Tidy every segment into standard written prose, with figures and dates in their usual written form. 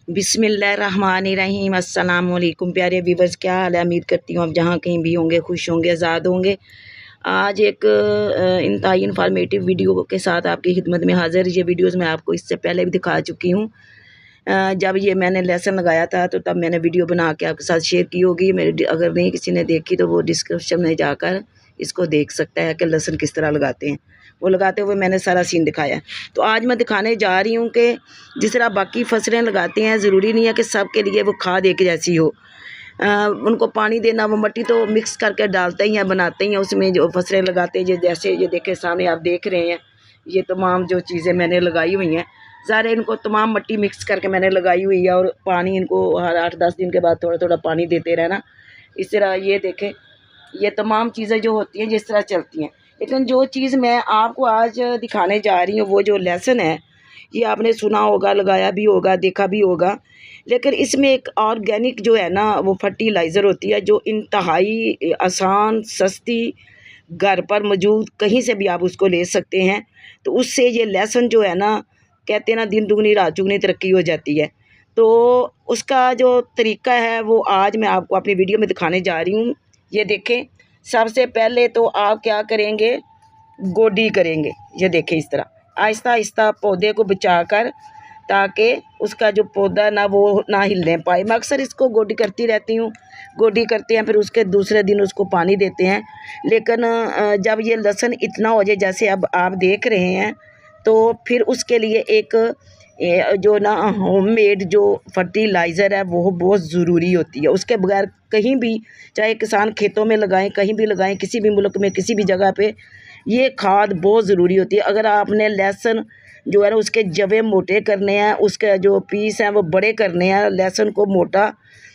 बिस्मिल्लाहिर्रहमानिर्रहीम। अस्सलाम वालेकुम प्यारे व्यूवर्स, क्या हाल है? उम्मीद करती हूँ आप जहाँ कहीं भी होंगे खुश होंगे, आज़ाद होंगे। आज एक इंतहाई इन्फॉर्मेटिव वीडियो के साथ आपकी खिदमत में हाज़िर। ये वीडियोस मैं आपको इससे पहले भी दिखा चुकी हूँ। जब ये मैंने लेसन लगाया था तो तब मैंने वीडियो बना के आपके साथ शेयर की होगी। मेरे अगर नहीं किसी ने देखी तो वो डिस्क्रिप्शन में जाकर इसको देख सकता है कि लहसुन किस तरह लगाते हैं। वो लगाते हुए मैंने सारा सीन दिखाया है। तो आज मैं दिखाने जा रही हूँ कि जिस तरह बाकी फसलें लगाते हैं, ज़रूरी नहीं है कि सब के लिए वो खाद एक जैसी हो। उनको पानी देना, वो मिट्टी तो मिक्स करके डालते ही हैं, बनाते ही हैं उसमें जो फसलें लगाते हैं। जैसे ये देखें सामने आप देख रहे हैं, ये तमाम जो चीज़ें मैंने लगाई हुई हैं, सारे इनको तमाम मिट्टी मिक्स करके मैंने लगाई हुई है। और पानी इनको हर 8-10 दिन के बाद थोड़ा थोड़ा पानी देते रहना। इस तरह ये देखें, ये तमाम चीज़ें जो होती हैं जिस तरह चलती हैं। लेकिन जो चीज़ मैं आपको आज दिखाने जा रही हूँ वो जो लेसन है, ये आपने सुना होगा, लगाया भी होगा, देखा भी होगा। लेकिन इसमें एक ऑर्गेनिक जो है ना वो फर्टिलाइज़र होती है, जो इंतहाई आसान, सस्ती, घर पर मौजूद कहीं से भी आप उसको ले सकते हैं। तो उससे ये लेसन जो है ना, कहते हैं ना दिन दुगनी रात चुगनी तरक्की हो जाती है। तो उसका जो तरीका है वो आज मैं आपको अपनी वीडियो में दिखाने जा रही हूँ। ये देखें, सबसे पहले तो आप क्या करेंगे, गोडी करेंगे। ये देखें इस तरह आहिस्ता आहिस्ता पौधे को बचाकर, ताकि उसका जो पौधा ना वो ना हिलने पाए। मैं अक्सर इसको गोडी करती रहती हूँ। गोडी करते हैं, फिर उसके दूसरे दिन उसको पानी देते हैं। लेकिन जब ये लहसुन इतना हो जाए जैसे अब आप देख रहे हैं, तो फिर उसके लिए एक जो ना होममेड जो फर्टिलाइज़र है वो बहुत ज़रूरी होती है। उसके बगैर कहीं भी, चाहे किसान खेतों में लगाएं, कहीं भी लगाएं, किसी भी मुल्क में किसी भी जगह पे, ये खाद बहुत ज़रूरी होती है। अगर आपने लहसुन जो है ना उसके जवे मोटे करने हैं, उसके जो पीस हैं वो बड़े करने हैं, लहसुन को मोटा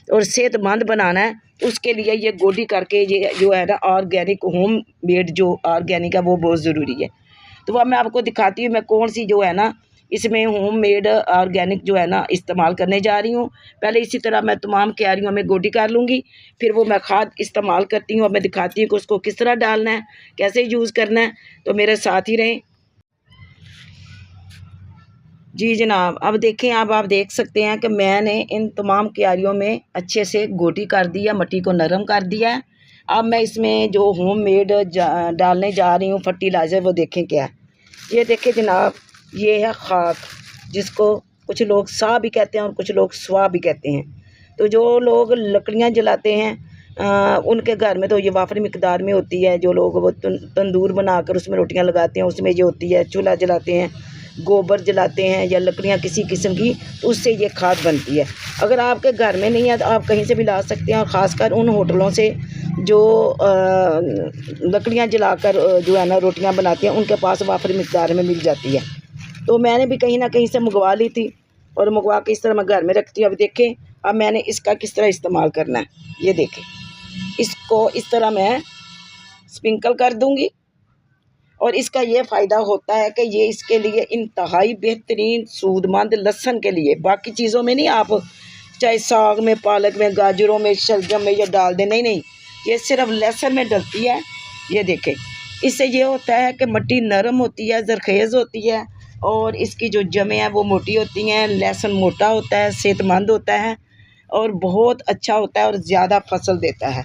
और सेहतमंद बनाना है, उसके लिए ये गोडी करके ये जो है ना ऑर्गेनिक होम मेड जो ऑर्गेनिक है वो बहुत ज़रूरी है। तो वह मैं आपको दिखाती हूँ मैं कौन सी जो है ना इसमें होम मेड ऑर्गेनिक जो है ना इस्तेमाल करने जा रही हूँ। पहले इसी तरह मैं तमाम क्यारियों में गोडी कर लूँगी, फिर वो मैं खाद इस्तेमाल करती हूँ और मैं दिखाती हूँ कि उसको किस तरह डालना है, कैसे यूज़ करना है। तो मेरे साथ ही रहें। जी जनाब, अब देखें, अब आप देख सकते हैं कि मैंने इन तमाम क्यारियों में अच्छे से गोडी कर दिया, मिट्टी को नरम कर दिया है। अब मैं इसमें जो होम मेड डालने जा रही हूँ फर्टिलाइज़र, वो देखें क्या है। ये देखें जनाब, ये है खाक, जिसको कुछ लोग सा भी कहते हैं और कुछ लोग स्वा भी कहते हैं। तो जो लोग लकड़ियाँ जलाते हैं उनके घर में तो ये वाफरी मिकदार में होती है। जो लोग वो तंदूर बनाकर उसमें रोटियां लगाते हैं, उसमें ये होती है। चूल्हा जलाते हैं, गोबर जलाते हैं या लकड़ियाँ किसी किस्म की, तो उससे ये खाद बनती है। अगर आपके घर में नहीं है तो आप कहीं से भी ला सकते हैं। और ख़ासकर उन होटलों से जो लकड़ियाँ जलाकर जो है ना रोटियां बनाते हैं, उनके पास वाफरी मिकदार में मिल जाती है। तो मैंने भी कहीं ना कहीं से मंगवा ली थी और मंगवा के इस तरह मैं घर में रखती हूँ। अब देखें, अब मैंने इसका किस तरह इस्तेमाल करना है। ये देखें, इसको इस तरह मैं स्प्रिंकल कर दूंगी। और इसका ये फ़ायदा होता है कि ये इसके लिए इंतहाई बेहतरीन सूदमंद लहसुन के लिए, बाकी चीज़ों में नहीं, आप चाहे साग में, पालक में, गाजरों में, शलजम में ये डाल दें, नहीं नहीं, ये सिर्फ लहसुन में डलती है। ये देखें, इससे ये होता है कि मिट्टी नरम होती है, ज़रखेज़ होती है और इसकी जो जमें हैं वो मोटी होती हैं। लहसुन मोटा होता है, सेहतमंद होता है और बहुत अच्छा होता है और ज़्यादा फसल देता है।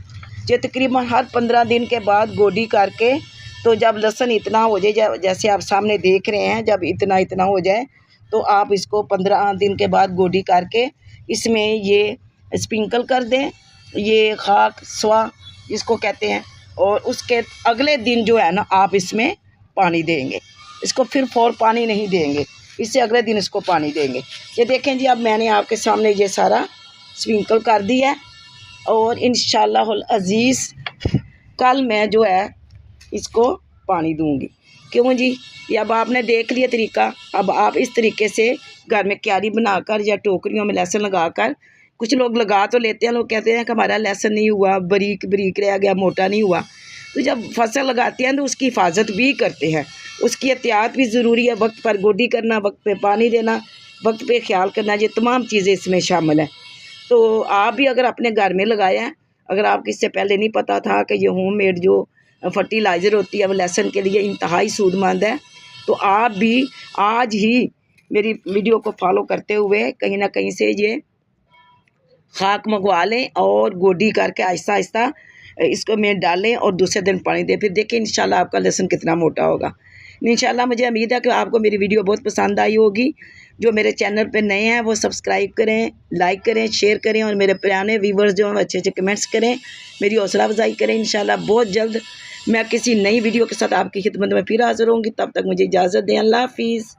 ये तकरीबन हर 15 दिन के बाद गोडी करके, तो जब लहसुन इतना हो जाए जैसे आप सामने देख रहे हैं, जब इतना इतना हो जाए तो आप इसको 15 दिन के बाद गोडी करके इसमें ये स्प्रिंकल कर दें, ये खाक स्वा जिसको कहते हैं। और उसके अगले दिन जो है ना आप इसमें पानी देंगे, इसको फिर फौर पानी नहीं देंगे, इससे अगले दिन इसको पानी देंगे। ये देखें जी, अब मैंने आपके सामने ये सारा स्प्रिंकल कर दिया है और इंशाअल्लाहुल अज़ीज़ कल मैं जो है इसको पानी दूंगी। क्यों जी, ये अब आपने देख लिया तरीका। अब आप इस तरीके से घर में क्यारी बनाकर या टोकरियों में लहसुन लगाकर, कुछ लोग लगा तो लेते हैं, लोग कहते हैं कि हमारा लहसुन नहीं हुआ, बारीक बारीक रह गया, मोटा नहीं हुआ। तो जब फसल लगाते हैं तो उसकी हिफाजत भी करते हैं, उसकी एहतियात भी ज़रूरी है। वक्त पर गोडी करना, वक्त पे पानी देना, वक्त पे ख्याल करना, ये तमाम चीज़ें इसमें शामिल हैं। तो आप भी अगर अपने घर में लगाया है, अगर आपको इससे पहले नहीं पता था कि ये होम मेड जो फर्टिलाइज़र होती है वो लहसुन के लिए इंतहाई सूदमंद है, तो आप भी आज ही मेरी वीडियो को फॉलो करते हुए कहीं ना कहीं से ये खाक मंगवा लें और गोडी करके आहिस्ता आहिस्ता इसको में डालें और दूसरे दिन पानी दें। फिर देखिए इंशाल्लाह आपका लहसुन कितना मोटा होगा। इंशाल्लाह मुझे उम्मीद है कि आपको मेरी वीडियो बहुत पसंद आई होगी। जो मेरे चैनल पे नए हैं वो सब्सक्राइब करें, लाइक करें, शेयर करें और मेरे पुराने व्यूवर्स जो हैं अच्छे अच्छे कमेंट्स करें, मेरी हौसला अफजाई करें। इंशाल्लाह बहुत जल्द मैं किसी नई वीडियो के साथ आपकी खिदमत में फिर हाज़िर होंगी। तब तक मुझे इजाज़त दें। अल्लाह हाफ़िज़।